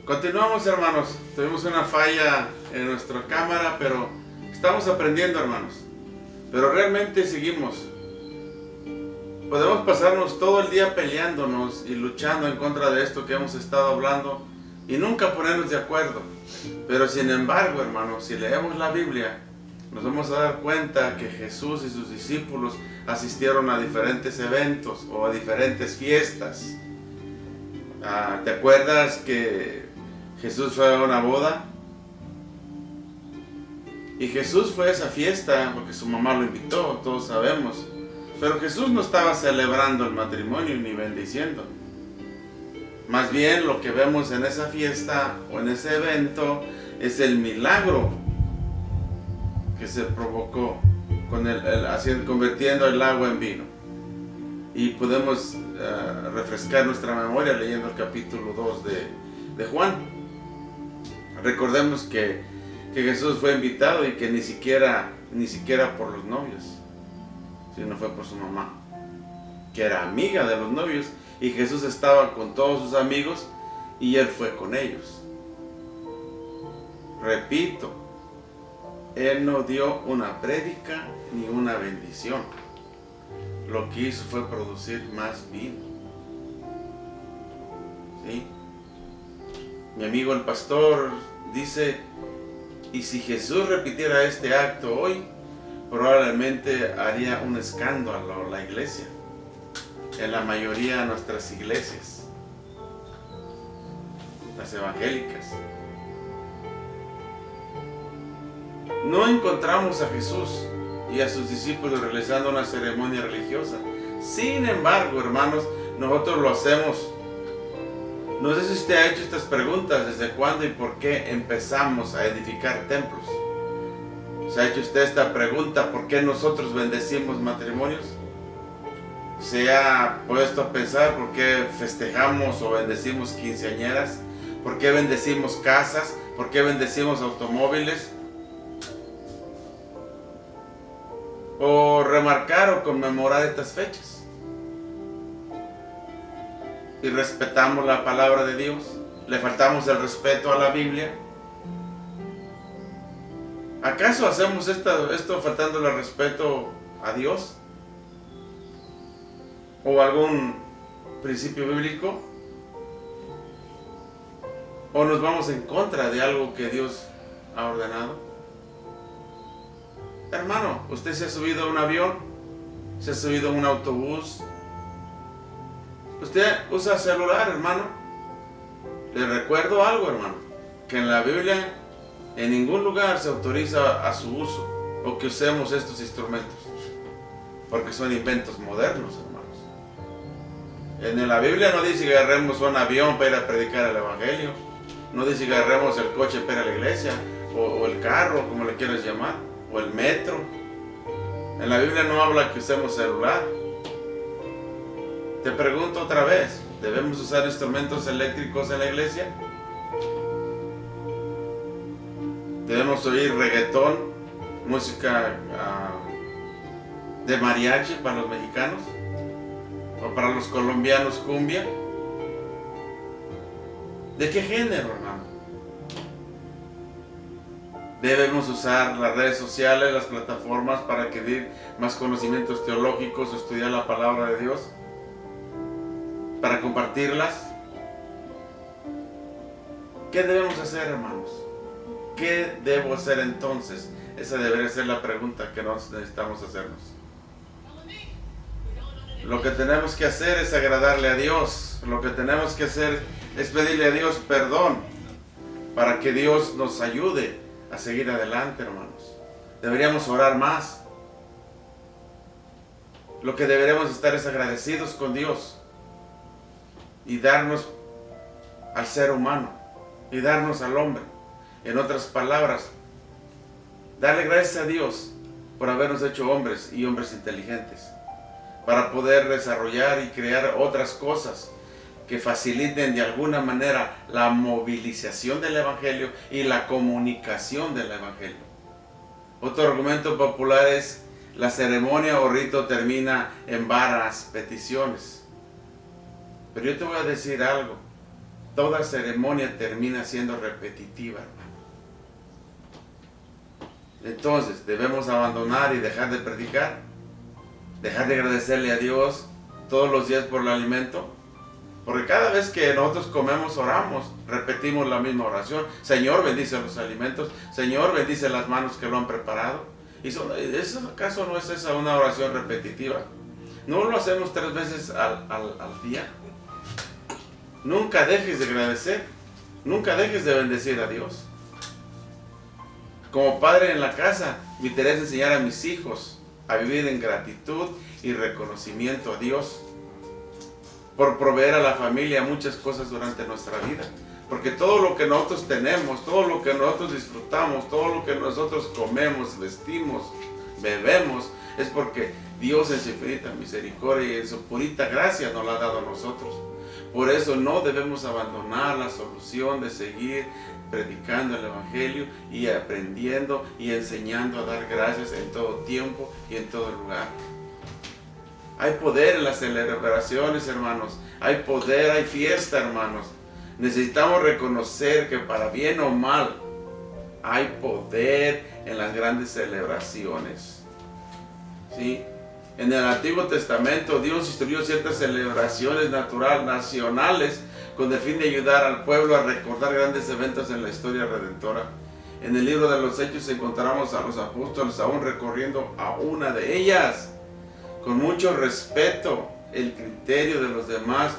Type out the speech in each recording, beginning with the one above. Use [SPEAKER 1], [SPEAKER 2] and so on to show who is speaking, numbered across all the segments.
[SPEAKER 1] Continuamos, hermanos. Tuvimos una falla en nuestra cámara, pero estamos aprendiendo, hermanos. Pero realmente seguimos. Podemos pasarnos todo el día peleándonos y luchando en contra de esto que hemos estado hablando y nunca ponernos de acuerdo. Pero sin embargo, hermanos, si leemos la Biblia, nos vamos a dar cuenta que Jesús y sus discípulos asistieron a diferentes eventos o a diferentes fiestas. ¿Te acuerdas que Jesús fue a una boda? Y Jesús fue a esa fiesta porque su mamá lo invitó, todos sabemos. Pero Jesús no estaba celebrando el matrimonio ni bendiciendo. Más bien lo que vemos en esa fiesta o en ese evento es el milagro que se provocó con convirtiendo el agua en vino. Y podemos refrescar nuestra memoria leyendo el capítulo 2 de Juan. Recordemos que Jesús fue invitado y que ni siquiera por los novios, sino fue por su mamá, que era amiga de los novios, y Jesús estaba con todos sus amigos y él fue con ellos. Repito, él no dio una prédica ni una bendición. Lo que hizo fue producir más vino. ¿Sí? Mi amigo el pastor dice, y si Jesús repitiera este acto hoy, probablemente haría un escándalo la iglesia, en la mayoría de nuestras iglesias, las evangélicas. No encontramos a Jesús y a sus discípulos realizando una ceremonia religiosa. Sin embargo, hermanos, nosotros lo hacemos. No sé si usted ha hecho estas preguntas, ¿desde cuándo y por qué empezamos a edificar templos? ¿Se ha hecho usted esta pregunta, por qué nosotros bendecimos matrimonios? ¿Se ha puesto a pensar por qué festejamos o bendecimos quinceañeras? ¿Por qué bendecimos casas? ¿Por qué bendecimos automóviles? ¿O remarcar o conmemorar estas fechas? ¿Y respetamos la palabra de Dios? ¿Le faltamos el respeto a la Biblia? ¿Acaso hacemos esto faltándole el respeto a Dios? ¿O algún principio bíblico? ¿O nos vamos en contra de algo que Dios ha ordenado? Hermano, ¿usted se ha subido a un avión? ¿Se ha subido a un autobús? ¿Usted usa celular, hermano? Le recuerdo algo, hermano, que en la Biblia en ningún lugar se autoriza a su uso o que usemos estos instrumentos, porque son inventos modernos, hermanos. En la Biblia no dice que agarremos un avión para ir a predicar el evangelio, no dice que agarremos el coche para ir a la iglesia, o el carro, como le quieras llamar, o el metro. En la Biblia no habla que usemos celular. Te pregunto otra vez, ¿debemos usar instrumentos eléctricos en la iglesia? ¿Debemos oír reggaetón, música de mariachi para los mexicanos? ¿O para los colombianos cumbia? ¿De qué género, hermano? ¿Debemos usar las redes sociales, las plataformas para adquirir más conocimientos teológicos, estudiar la palabra de Dios? ¿Para compartirlas? ¿Qué debemos hacer, hermanos? ¿Qué debo hacer entonces? Esa debería ser la pregunta que nos necesitamos hacernos. Lo que tenemos que hacer es agradarle a Dios. Lo que tenemos que hacer es pedirle a Dios perdón para que Dios nos ayude a seguir adelante, hermanos. Deberíamos orar más. Lo que deberemos estar es agradecidos con Dios y darnos al ser humano y darnos al hombre. En otras palabras, darle gracias a Dios por habernos hecho hombres y hombres inteligentes, para poder desarrollar y crear otras cosas que faciliten de alguna manera la movilización del evangelio y la comunicación del evangelio. Otro argumento popular es: la ceremonia o rito termina en vanas peticiones. Pero yo te voy a decir algo: toda ceremonia termina siendo repetitiva, hermano. Entonces, ¿debemos abandonar y dejar de predicar? ¿Dejar de agradecerle a Dios todos los días por el alimento? Porque cada vez que nosotros comemos, oramos, repetimos la misma oración. Señor, bendice los alimentos. Señor, bendice las manos que lo han preparado. ¿Acaso no es esa una oración repetitiva? ¿No lo hacemos 3 veces al día? Nunca dejes de agradecer. Nunca dejes de bendecir a Dios. Como padre en la casa, mi tarea es enseñar a mis hijos a vivir en gratitud y reconocimiento a Dios por proveer a la familia muchas cosas durante nuestra vida. Porque todo lo que nosotros tenemos, todo lo que nosotros disfrutamos, todo lo que nosotros comemos, vestimos, bebemos, es porque Dios en su infinita misericordia y en su purita gracia nos la ha dado a nosotros. Por eso no debemos abandonar la solución de seguir predicando el Evangelio y aprendiendo y enseñando a dar gracias en todo tiempo y en todo lugar. Hay poder en las celebraciones, hermanos. Hay poder, hay fiesta, hermanos. Necesitamos reconocer que para bien o mal hay poder en las grandes celebraciones. ¿Sí? En el Antiguo Testamento Dios instituyó ciertas celebraciones nacionales con el fin de ayudar al pueblo a recordar grandes eventos en la historia redentora. En el libro de los Hechos encontramos a los apóstoles aún recorriendo a una de ellas. Con mucho respeto el criterio de los demás,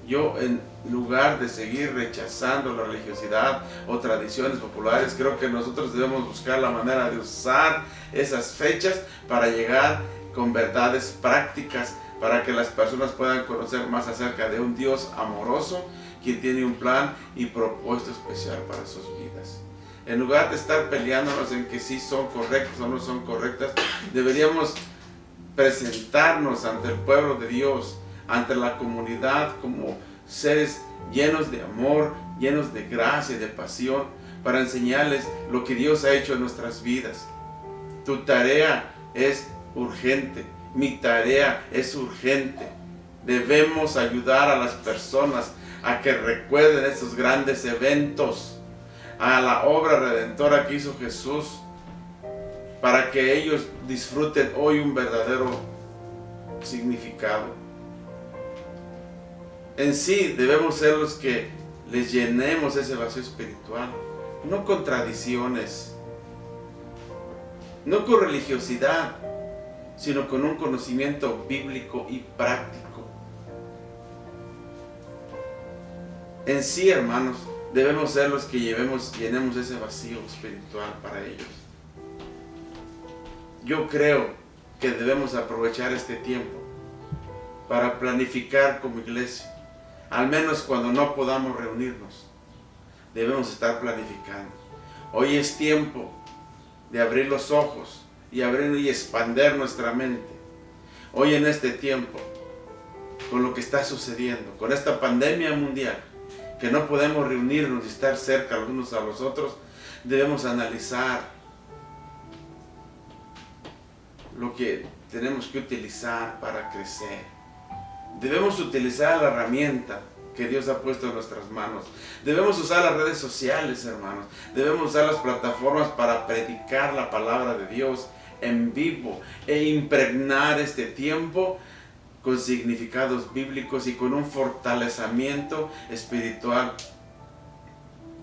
[SPEAKER 1] yo en lugar de seguir rechazando la religiosidad o tradiciones populares, creo que nosotros debemos buscar la manera de usar esas fechas para llegar con verdades prácticas, para que las personas puedan conocer más acerca de un Dios amoroso, quien tiene un plan y propósito especial para sus vidas. En lugar de estar peleándonos en que sí son correctas o no son correctas, deberíamos presentarnos ante el pueblo de Dios, ante la comunidad como seres llenos de amor, llenos de gracia y de pasión, para enseñarles lo que Dios ha hecho en nuestras vidas. Tu tarea es urgente, mi tarea es urgente. Debemos ayudar a las personas a que recuerden esos grandes eventos, a la obra redentora que hizo Jesús, para que ellos disfruten hoy un verdadero significado. En sí debemos ser los que les llenemos ese vacío espiritual, no con tradiciones, no con religiosidad, sino con un conocimiento bíblico y práctico. En sí, hermanos, debemos ser los que llenemos ese vacío espiritual para ellos. Yo creo que debemos aprovechar este tiempo para planificar como iglesia. Al menos cuando no podamos reunirnos, debemos estar planificando. Hoy es tiempo de abrir los ojos y abrir y expandir nuestra mente. Hoy en este tiempo, con lo que está sucediendo, con esta pandemia mundial, que no podemos reunirnos y estar cerca los unos a los otros, debemos analizar lo que tenemos que utilizar para crecer. Debemos utilizar la herramienta que Dios ha puesto en nuestras manos. Debemos usar las redes sociales, hermanos. Debemos usar las plataformas para predicar la palabra de Dios en vivo e impregnar este tiempo con significados bíblicos y con un fortalecimiento espiritual.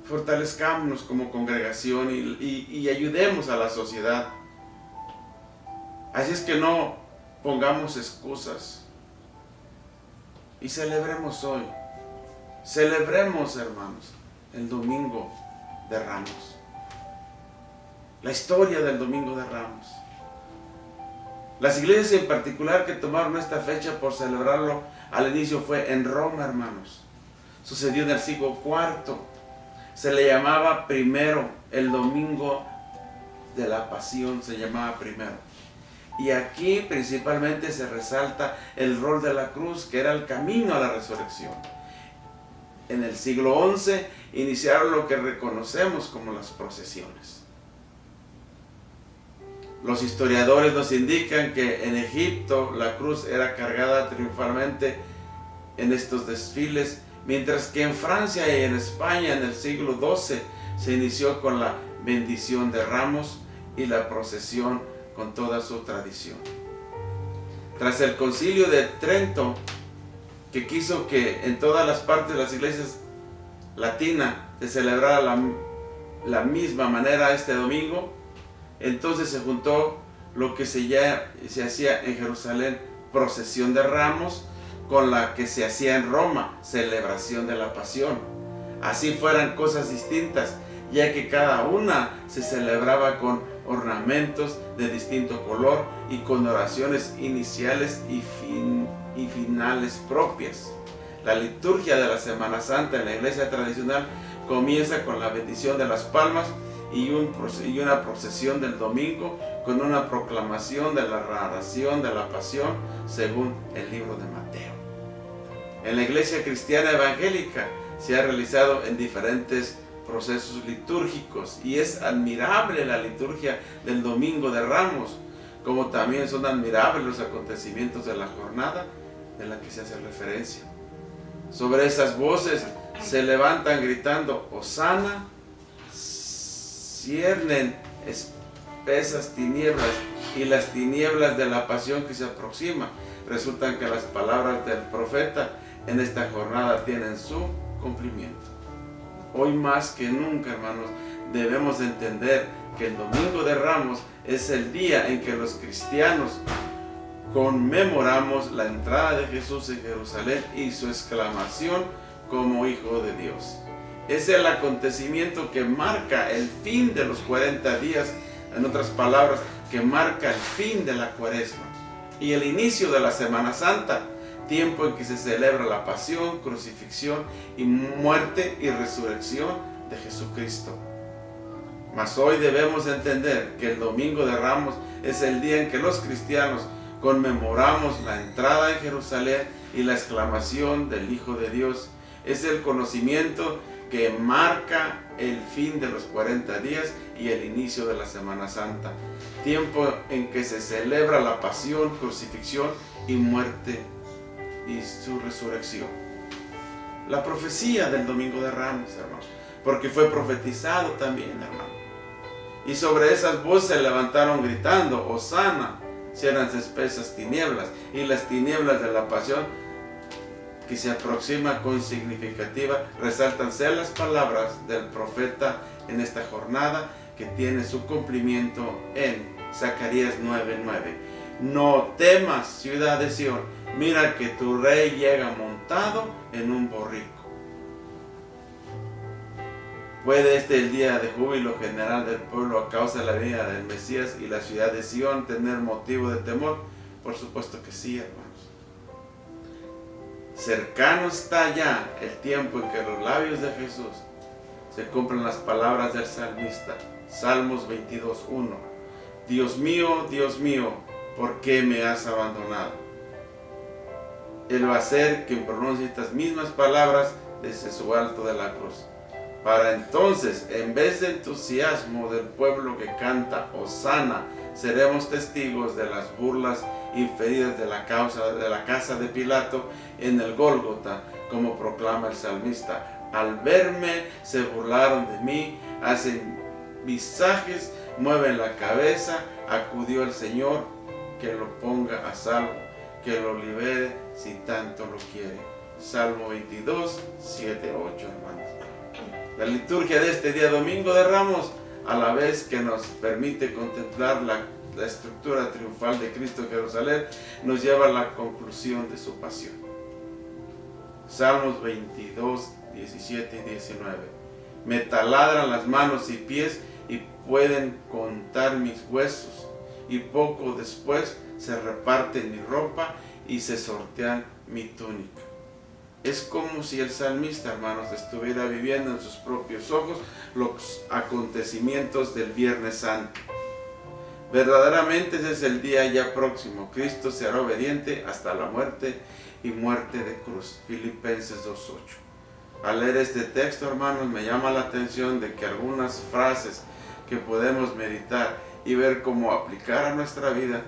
[SPEAKER 1] Fortalezcámonos como congregación y ayudemos a la sociedad. Así es que no pongamos excusas y celebremos hoy. Celebremos, hermanos, el Domingo de Ramos. La historia del Domingo de Ramos. Las iglesias en particular que tomaron esta fecha por celebrarlo al inicio fue en Roma, hermanos. Sucedió en el siglo IV. Se le llamaba primero, el Domingo de la Pasión se llamaba primero. Y aquí principalmente se resalta el rol de la cruz, que era el camino a la resurrección. En el siglo XI iniciaron lo que reconocemos como las procesiones. Los historiadores nos indican que en Egipto la cruz era cargada triunfalmente en estos desfiles mientras que en Francia y en España en el siglo XII se inició con la bendición de ramos y la procesión con toda su tradición. Tras el Concilio de Trento, que quiso que en todas las partes de las iglesias latinas se celebrara la misma manera este domingo, entonces se juntó lo que se hacía en Jerusalén, procesión de ramos, con la que se hacía en Roma, celebración de la pasión. Así fueran cosas distintas, ya que cada una se celebraba con ornamentos de distinto color y con oraciones iniciales y finales propias. La liturgia de la Semana Santa en la iglesia tradicional comienza con la bendición de las palmas y una procesión del domingo con una proclamación de la narración de la pasión según el libro de Mateo. En la iglesia cristiana evangélica se ha realizado en diferentes procesos litúrgicos y es admirable la liturgia del Domingo de Ramos, como también son admirables los acontecimientos de la jornada de la que se hace referencia. Sobre esas voces se levantan gritando Hosana, ciernen espesas tinieblas y las tinieblas de la pasión que se aproxima. Resultan que las palabras del profeta en esta jornada tienen su cumplimiento. Hoy más que nunca, hermanos, debemos entender que el Domingo de Ramos es el día en que los cristianos conmemoramos la entrada de Jesús en Jerusalén y su exclamación como Hijo de Dios. Es el acontecimiento que marca el fin de los 40 días, en otras palabras, que marca el fin de la Cuaresma y el inicio de la Semana Santa, tiempo en que se celebra la pasión, crucifixión y muerte y resurrección de Jesucristo. Mas hoy debemos entender que el Domingo de Ramos es el día en que los cristianos conmemoramos la entrada en Jerusalén y la exclamación del Hijo de Dios. Es el conocimiento que marca el fin de los 40 días y el inicio de la Semana Santa, tiempo en que se celebra la pasión, crucifixión y muerte y su resurrección. La profecía del Domingo de Ramos, hermano, porque fue profetizado también, hermano. Y sobre esas voces se levantaron gritando, Hosana, cierran espesas tinieblas, y las tinieblas de la pasión que se aproxima con significativa, resaltan ser las palabras del profeta en esta jornada que tiene su cumplimiento en Zacarías 9:9. No temas, ciudad de Sión, mira que tu rey llega montado en un borrico. ¿Puede el día de júbilo general del pueblo a causa de la venida del Mesías y la ciudad de Sión tener motivo de temor? Por supuesto que sí, hermanos. Cercano está ya el tiempo en que los labios de Jesús se cumplen las palabras del salmista. Salmos 22:1. Dios mío, ¿por qué me has abandonado? Él va a ser quien pronuncie estas mismas palabras desde su alto de la cruz. Para entonces, en vez de entusiasmo del pueblo que canta Hosana, seremos testigos de las burlas inferidas de la casa de Pilato en el Gólgota, como proclama el salmista. Al verme se burlaron de mí, hacen visajes, mueven la cabeza, acudió el Señor, que lo ponga a salvo, que lo libere si tanto lo quiere. Salmo 22, 7, 8, hermanos. La liturgia de este día Domingo de Ramos, a la vez que nos permite contemplar la estructura triunfal de Cristo en Jerusalén, nos lleva a la conclusión de su pasión. Salmos 22, 17 y 19. Me taladran las manos y pies y pueden contar mis huesos, y poco después se reparten mi ropa y se sortean mi túnica. Es como si el salmista, hermanos, estuviera viviendo en sus propios ojos los acontecimientos del Viernes Santo. Verdaderamente ese es el día ya próximo. Cristo se hará obediente hasta la muerte y muerte de cruz. Filipenses 2:8. Al leer este texto, hermanos, me llama la atención de que algunas frases que podemos meditar y ver cómo aplicar a nuestra vida.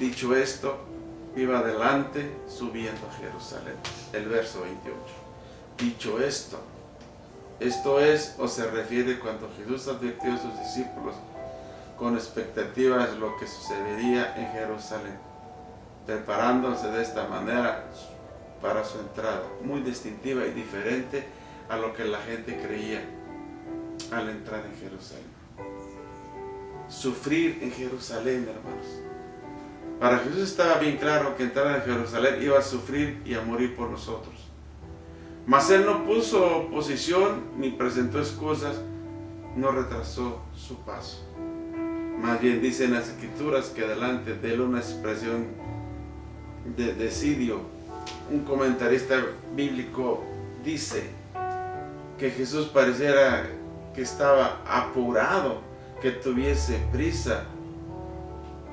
[SPEAKER 1] Dicho esto, iba adelante subiendo a Jerusalén. El verso 28. dicho esto. Esto es, o se refiere cuando Jesús advirtió a sus discípulos con expectativas de lo que sucedería en Jerusalén, preparándose de esta manera para su entrada, muy distintiva y diferente a lo que la gente creía al entrar en Jerusalén. Sufrir en Jerusalén, hermanos. Para Jesús estaba bien claro que entrar en Jerusalén iba a sufrir y a morir por nosotros. Mas Él no puso oposición ni presentó excusas, no retrasó su paso. Más bien dice en las Escrituras que delante de Él una expresión de desidio. Un comentarista bíblico dice que Jesús pareciera que estaba apurado, que tuviese prisa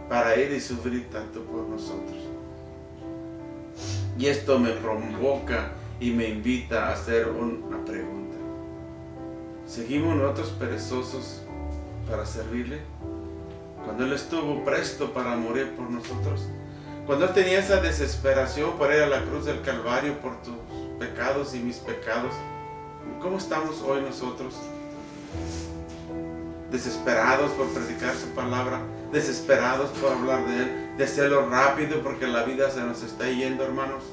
[SPEAKER 1] para ir y sufrir tanto por nosotros. Y esto me provoca y me invita a hacer una pregunta. ¿Seguimos nosotros perezosos para servirle? Cuando Él estuvo presto para morir por nosotros, cuando Él tenía esa desesperación por ir a la cruz del Calvario por tus pecados y mis pecados, ¿cómo estamos hoy nosotros? Desesperados por predicar su palabra, desesperados por hablar de Él, de hacerlo rápido porque la vida se nos está yendo, hermanos.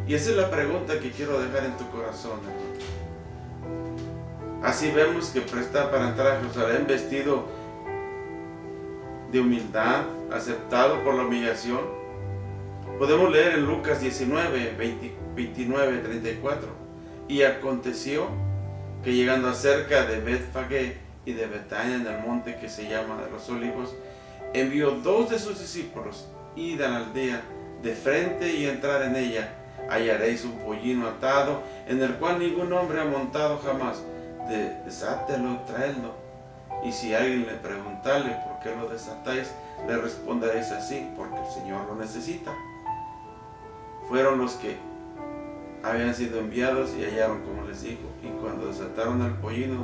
[SPEAKER 1] Y esa es la pregunta que quiero dejar en tu corazón, hermano. Así vemos que presta para entrar a Jerusalén vestido de humildad, aceptado por la humillación. Podemos leer en Lucas 19, 29, 34. Y aconteció que llegando cerca de Betfagé y de Betania, en el monte que se llama de los Olivos, envió 2 de sus discípulos: id a la aldea de frente y entrar en ella, hallaréis un pollino atado, en el cual ningún hombre ha montado jamás. Desátelo y traedlo. Y si alguien le preguntare por qué lo desatáis, le responderéis así: porque el Señor lo necesita. Fueron los que habían sido enviados y hallaron como les dijo. Y cuando desataron al pollino,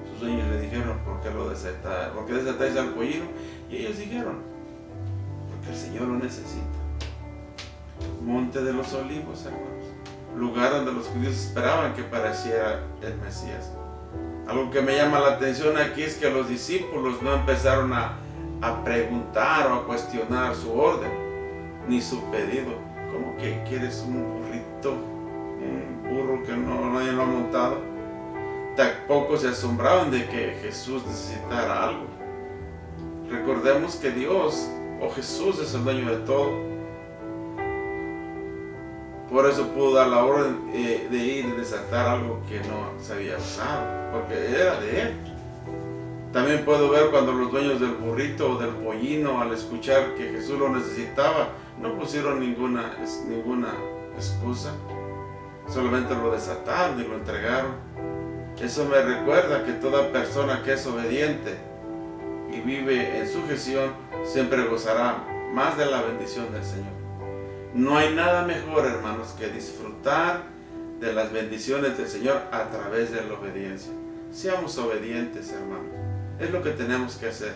[SPEAKER 1] sus dueños le dijeron: ¿por qué lo desatáis? ¿Por qué desatáis al pollino? Y ellos dijeron: porque el Señor lo necesita. Monte de los Olivos, hermanos, lugar donde los judíos esperaban que apareciera el Mesías. Algo que me llama la atención aquí es que los discípulos no empezaron a preguntar o a cuestionar su orden ni su pedido. ¿Cómo que quieres un burrito? Un burro que nadie lo ha montado. Tampoco se asombraban de que Jesús necesitara algo. Recordemos que Dios o Jesús es el dueño de todo. Por eso pudo dar la orden de ir y desatar algo que no se había usado, porque era de Él. También puedo ver cuando los dueños del burrito o del pollino, al escuchar que Jesús lo necesitaba, no pusieron ninguna excusa, solamente lo desataron y lo entregaron. Eso me recuerda que toda persona que es obediente y vive en sujeción siempre gozará más de la bendición del Señor. No hay nada mejor, hermanos, que disfrutar de las bendiciones del Señor a través de la obediencia. Seamos obedientes, hermanos. Es lo que tenemos que hacer.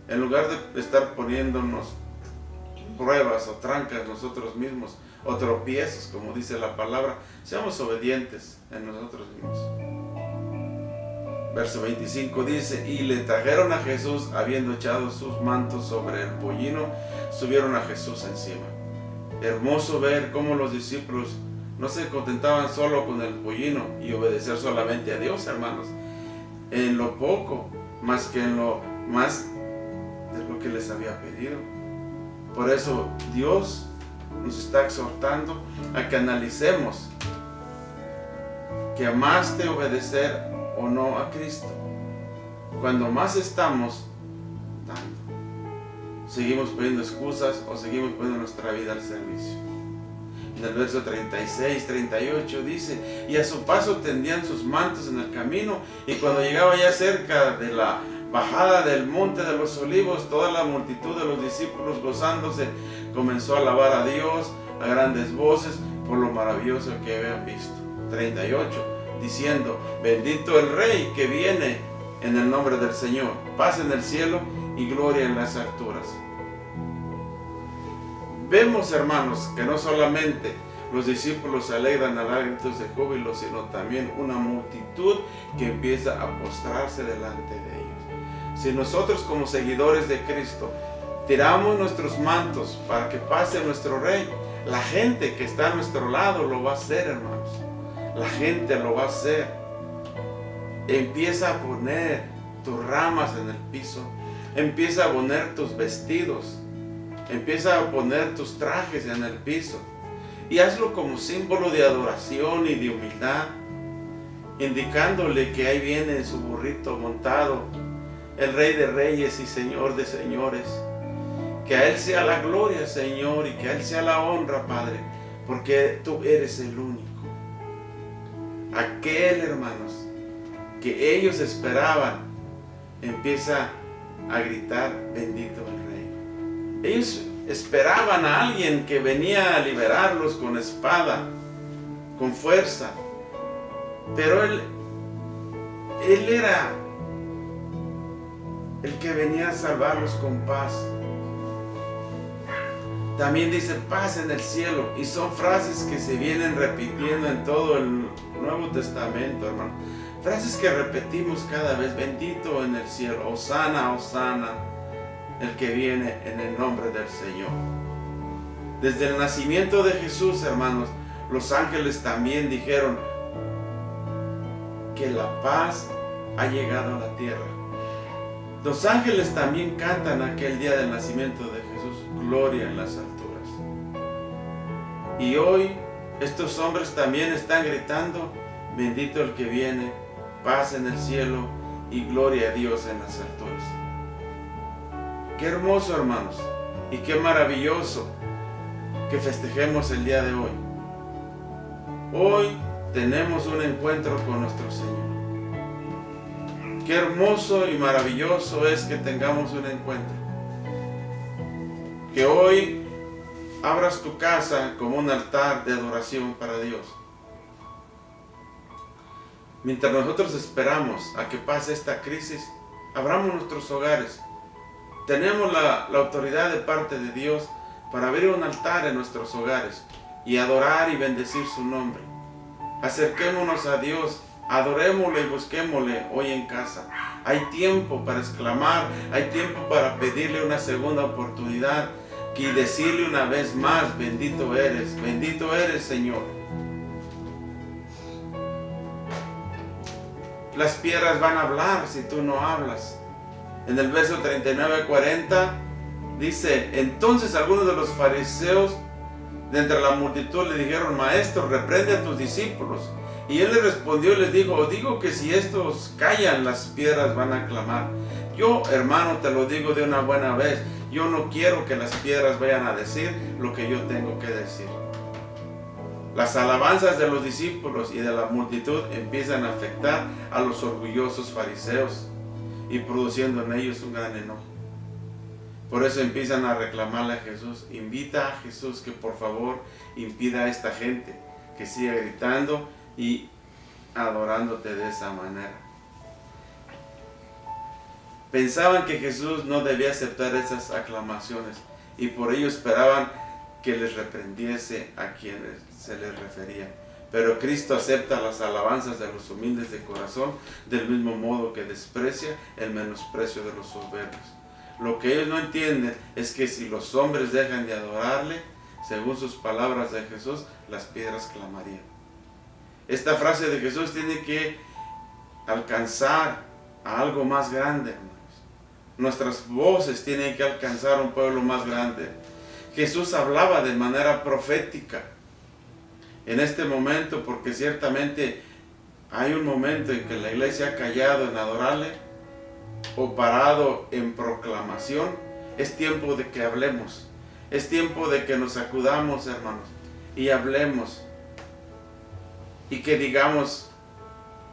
[SPEAKER 1] En lugar de estar poniéndonos pruebas o trancas nosotros mismos, o tropiezos, como dice la palabra, seamos obedientes en nosotros mismos. Verso 25 dice: y le trajeron a Jesús, habiendo echado sus mantos sobre el pollino, subieron a Jesús encima. Hermoso ver cómo los discípulos no se contentaban solo con el pollino y obedecer solamente a Dios, hermanos, en lo poco, más que en lo más de lo que les había pedido. Por eso Dios nos está exhortando a que analicemos que amaste obedecer o no a Cristo. Cuando más estamos dando, seguimos poniendo excusas o seguimos poniendo nuestra vida al servicio. En el verso 36, 38 dice: y a su paso tendían sus mantos en el camino, y cuando llegaba ya cerca de la bajada del monte de los Olivos, toda la multitud de los discípulos, gozándose, comenzó a alabar a Dios a grandes voces por lo maravilloso que habían visto. 38, diciendo: bendito el Rey que viene en el nombre del Señor, paz en el cielo y gloria en las alturas. Vemos, hermanos, que no solamente los discípulos se alegran a dar gritos de júbilo, sino también una multitud que empieza a postrarse delante de ellos. Si nosotros como seguidores de Cristo tiramos nuestros mantos para que pase nuestro Rey, la gente que está a nuestro lado lo va a hacer, hermanos. La gente lo va a hacer. Empieza a poner tus ramas en el piso. Empieza a poner tus vestidos. Empieza a poner tus trajes en el piso. Y hazlo como símbolo de adoración y de humildad, indicándole que ahí viene en su burrito montado el Rey de Reyes y Señor de Señores. Que a Él sea la gloria, Señor, y que a Él sea la honra, Padre, porque tú eres el único. Aquel, hermanos, que ellos esperaban, empieza a gritar, bendito el Rey. Ellos esperaban a alguien que venía a liberarlos con espada, con fuerza, pero Él era el que venía a salvarlos con paz. También dice paz en el cielo, y son frases que se vienen repitiendo en todo el Nuevo Testamento, hermano. Frases que repetimos cada vez, bendito en el cielo, hosana, hosana, el que viene en el nombre del Señor. Desde el nacimiento de Jesús, hermanos, los ángeles también dijeron que la paz ha llegado a la tierra. Los ángeles también cantan aquel día del nacimiento de Jesús, gloria en las alturas. Y hoy estos hombres también están gritando, bendito el que viene, paz en el cielo y gloria a Dios en las alturas. Qué hermoso, hermanos, y qué maravilloso que festejemos el día de hoy. Hoy tenemos un encuentro con nuestro Señor. Qué hermoso y maravilloso es que tengamos un encuentro. Que hoy abras tu casa como un altar de adoración para Dios. Mientras nosotros esperamos a que pase esta crisis, abramos nuestros hogares. Tenemos la autoridad de parte de Dios para abrir un altar en nuestros hogares y adorar y bendecir su nombre. Acerquémonos a Dios, adorémosle y busquémosle hoy en casa. Hay tiempo para exclamar, hay tiempo para pedirle una segunda oportunidad y decirle una vez más, bendito eres Señor. Las piedras van a hablar si tú no hablas. En el verso 39-40 dice, entonces algunos de los fariseos de entre la multitud le dijeron, maestro, reprende a tus discípulos. Y él les respondió y les dijo, os digo que si estos callan, las piedras van a clamar. Yo, hermano, te lo digo de una buena vez, yo no quiero que las piedras vayan a decir lo que yo tengo que decir. Las alabanzas de los discípulos y de la multitud empiezan a afectar a los orgullosos fariseos y produciendo en ellos un gran enojo. Por eso empiezan a reclamarle a Jesús, invita a Jesús que por favor impida a esta gente que siga gritando y adorándote de esa manera. Pensaban que Jesús no debía aceptar esas aclamaciones y por ello esperaban que les reprendiese a quienes se les refería. Pero Cristo acepta las alabanzas de los humildes de corazón del mismo modo que desprecia el menosprecio de los soberbios. Lo que ellos no entienden es que si los hombres dejan de adorarle, según sus palabras de Jesús, las piedras clamarían. Esta frase de Jesús tiene que alcanzar a algo más grande, hermanos. Nuestras voces tienen que alcanzar a un pueblo más grande. Jesús hablaba de manera profética en este momento, porque ciertamente hay un momento en que la iglesia ha callado en adorarle o parado en proclamación. Es tiempo de que hablemos, es tiempo de que nos acudamos, hermanos, y hablemos y que digamos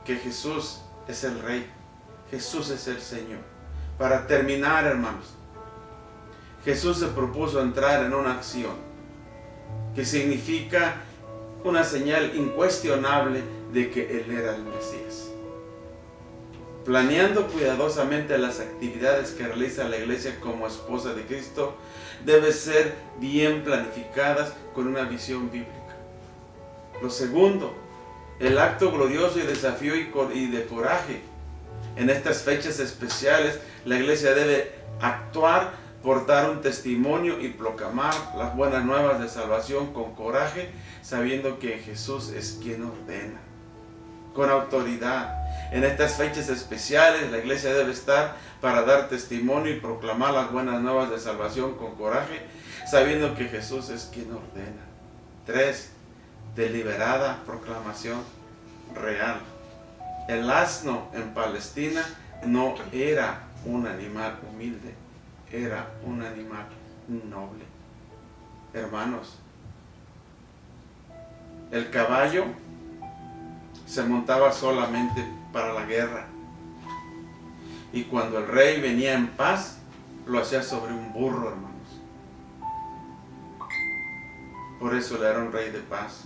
[SPEAKER 1] que Jesús es el Rey, Jesús es el Señor. Para terminar, hermanos, Jesús se propuso entrar en una acción que significa una señal incuestionable de que Él era el Mesías. Planeando cuidadosamente las actividades que realiza la iglesia como esposa de Cristo, debe ser bien planificadas con una visión bíblica. Lo segundo, el acto glorioso y desafío y de coraje. En estas fechas especiales, la iglesia debe actuar por dar un testimonio y proclamar las buenas nuevas de salvación con coraje, sabiendo que Jesús es quien ordena, con autoridad. En estas fechas especiales, la iglesia debe estar para dar testimonio y proclamar las buenas nuevas de salvación con coraje, sabiendo que Jesús es quien ordena. 3. Deliberada proclamación real. El asno en Palestina no era un animal humilde, era un animal noble. Hermanos, el caballo se montaba solamente para la guerra, y cuando el rey venía en paz, lo hacía sobre un burro, hermanos. Por eso él era un rey de paz.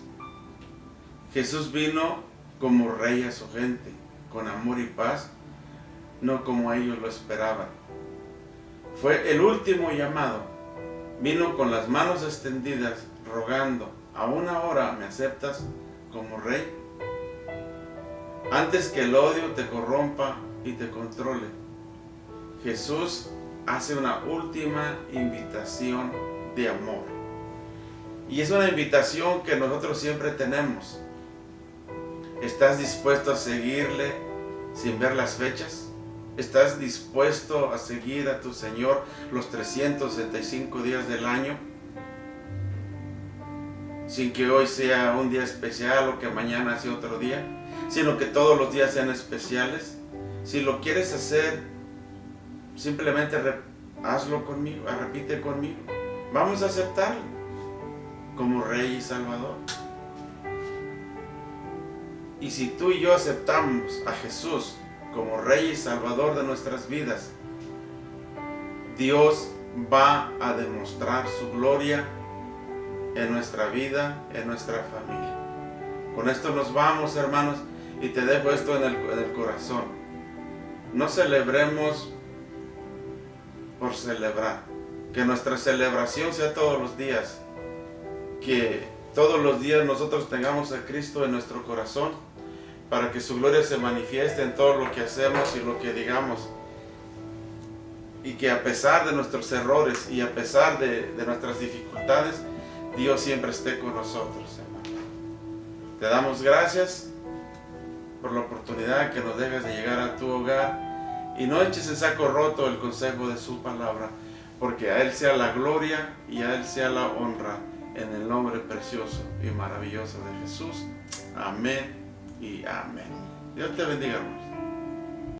[SPEAKER 1] Jesús vino como rey a su gente, con amor y paz, no como ellos lo esperaban. Fue el último llamado. Vino con las manos extendidas, rogando: ¿aún ahora me aceptas como rey? Antes que el odio te corrompa y te controle, Jesús hace una última invitación de amor. Y es una invitación que nosotros siempre tenemos. ¿Estás dispuesto a seguirle sin ver las fechas? ¿Estás dispuesto a seguir a tu Señor los 365 días del año? Sin que hoy sea un día especial o que mañana sea otro día, sino que todos los días sean especiales. Si lo quieres hacer, simplemente hazlo conmigo, repite conmigo. Vamos a aceptarlo como Rey y Salvador. Y si tú y yo aceptamos a Jesús como Rey y Salvador de nuestras vidas, Dios va a demostrar su gloria en nuestra vida, en nuestra familia. Con esto nos vamos, hermanos, y te dejo esto en el corazón. No celebremos por celebrar. Que nuestra celebración sea todos los días. Que todos los días nosotros tengamos a Cristo en nuestro corazón, para que su gloria se manifieste en todo lo que hacemos y lo que digamos. Y que a pesar de nuestros errores y a pesar de nuestras dificultades, Dios siempre esté con nosotros, hermano. Te damos gracias por la oportunidad que nos dejas de llegar a tu hogar, y no eches en saco roto el consejo de su palabra, porque a Él sea la gloria y a Él sea la honra, en el nombre precioso y maravilloso de Jesús. Amén y amén. Dios te bendiga, hermanos.